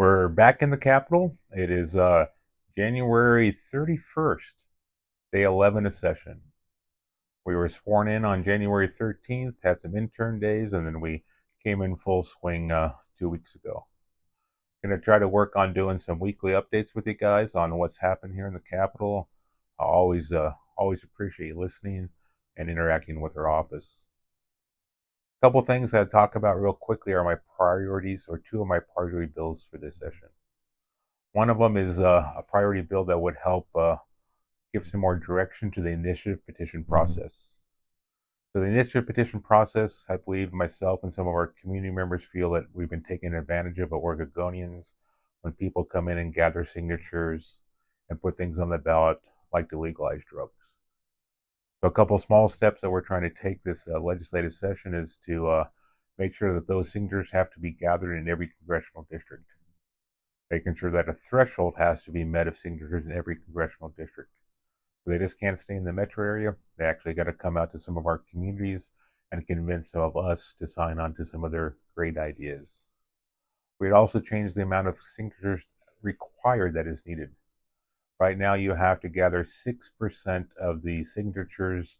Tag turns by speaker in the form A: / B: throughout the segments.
A: We're back in the Capitol. It is January 31st, day 11 of session. We were sworn in on January 13th, had some intern days, and then we came in full swing 2 weeks ago. Going to try to work on doing some weekly updates with you guys on what's happened here in the Capitol. I always appreciate you listening and interacting with our office. A couple things I'd talk about real quickly are my priorities, or two of my priority bills for this session. One of them is a priority bill that would help give some more direction to the initiative petition process. So the initiative petition process, I believe myself and some of our community members feel that we've been taking advantage of at Oregonians when people come in and gather signatures and put things on the ballot like to legalize drugs. So a couple small steps that we're trying to take this legislative session is to make sure that those signatures have to be gathered in every congressional district, making sure that a threshold has to be met of signatures in every congressional district. So they just can't stay in the metro area. They actually got to come out to some of our communities and convince some of us to sign on to some of their great ideas. We'd also change the amount of signatures required that is needed. Right now, you have to gather 6% of the signatures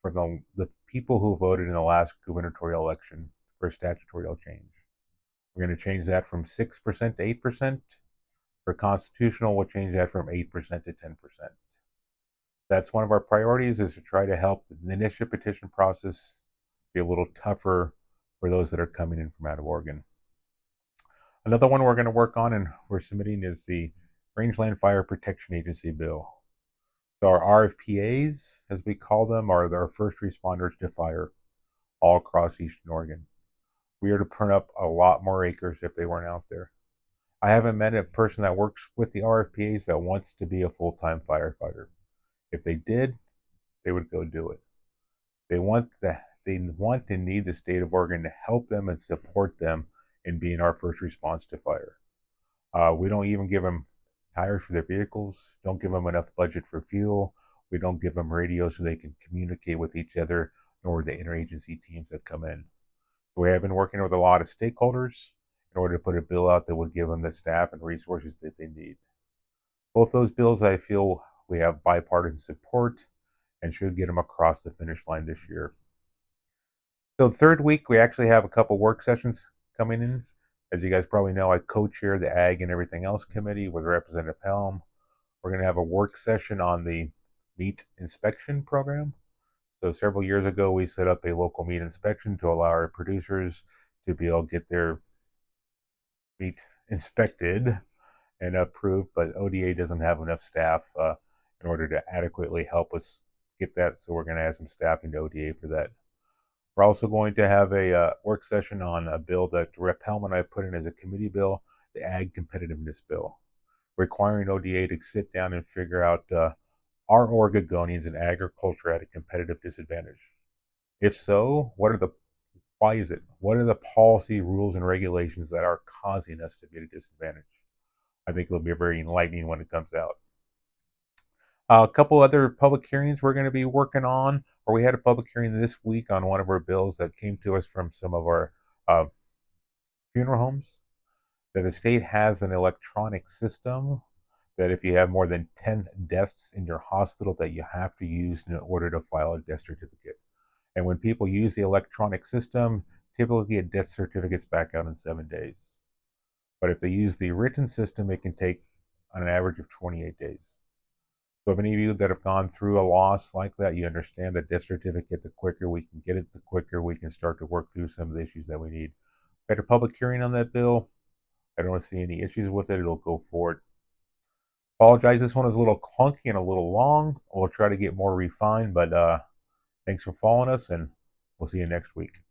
A: from the people who voted in the last gubernatorial election for statutory change. We're going to change that from 6% to 8%. For constitutional, we'll change that from 8% to 10%. That's one of our priorities, is to try to help the initiative petition process be a little tougher for those that are coming in from out of Oregon. Another one we're going to work on and we're submitting is the Rangeland Fire Protection Agency bill. So our RFPAs, as we call them, are our first responders to fire all across Eastern Oregon. We are to print up a lot more acres if they weren't out there. I haven't met a person that works with the RFPAs that wants to be a full-time firefighter. If they did, they would go do it. They want and need the state of Oregon to help them and support them in being our first response to fire. We don't even give them tires for their vehicles, don't give them enough budget for fuel. We don't give them radios so they can communicate with each other, nor the interagency teams that come in. So we have been working with a lot of stakeholders in order to put a bill out that would give them the staff and resources that they need. Both those bills, I feel, we have bipartisan support and should get them across the finish line this year. So the third week, we actually have a couple work sessions coming in. As you guys probably know, I co-chair the Ag and Everything Else Committee with Representative Helm. We're going to have a work session on the meat inspection program. So several years ago, we set up a local meat inspection to allow our producers to be able to get their meat inspected and approved, but ODA doesn't have enough staff in order to adequately help us get that. So we're going to add some staffing to ODA for that. We're also going to have a work session on a bill that Rep. Helm and I put in as a committee bill, the Ag Competitiveness Bill, requiring ODA to sit down and figure out are Oregonians in agriculture at a competitive disadvantage? If so, why is it? What are the policy, rules, and regulations that are causing us to be at a disadvantage? I think it'll be very enlightening when it comes out. A couple other public hearings we're going to be working on, or we had a public hearing this week on one of our bills that came to us from some of our funeral homes, that the state has an electronic system that if you have more than 10 deaths in your hospital that you have to use in order to file a death certificate. And when people use the electronic system, typically get death certificates back out in 7 days. But if they use the written system, it can take on an average of 28 days. So if any of you that have gone through a loss like that, you understand that death certificate, the quicker we can get it, the quicker we can start to work through some of the issues that we need. We had a public hearing on that bill. I don't see any issues with it. It'll go forward. Apologize, this one is a little clunky and a little long. We'll try to get more refined, but thanks for following us, and we'll see you next week.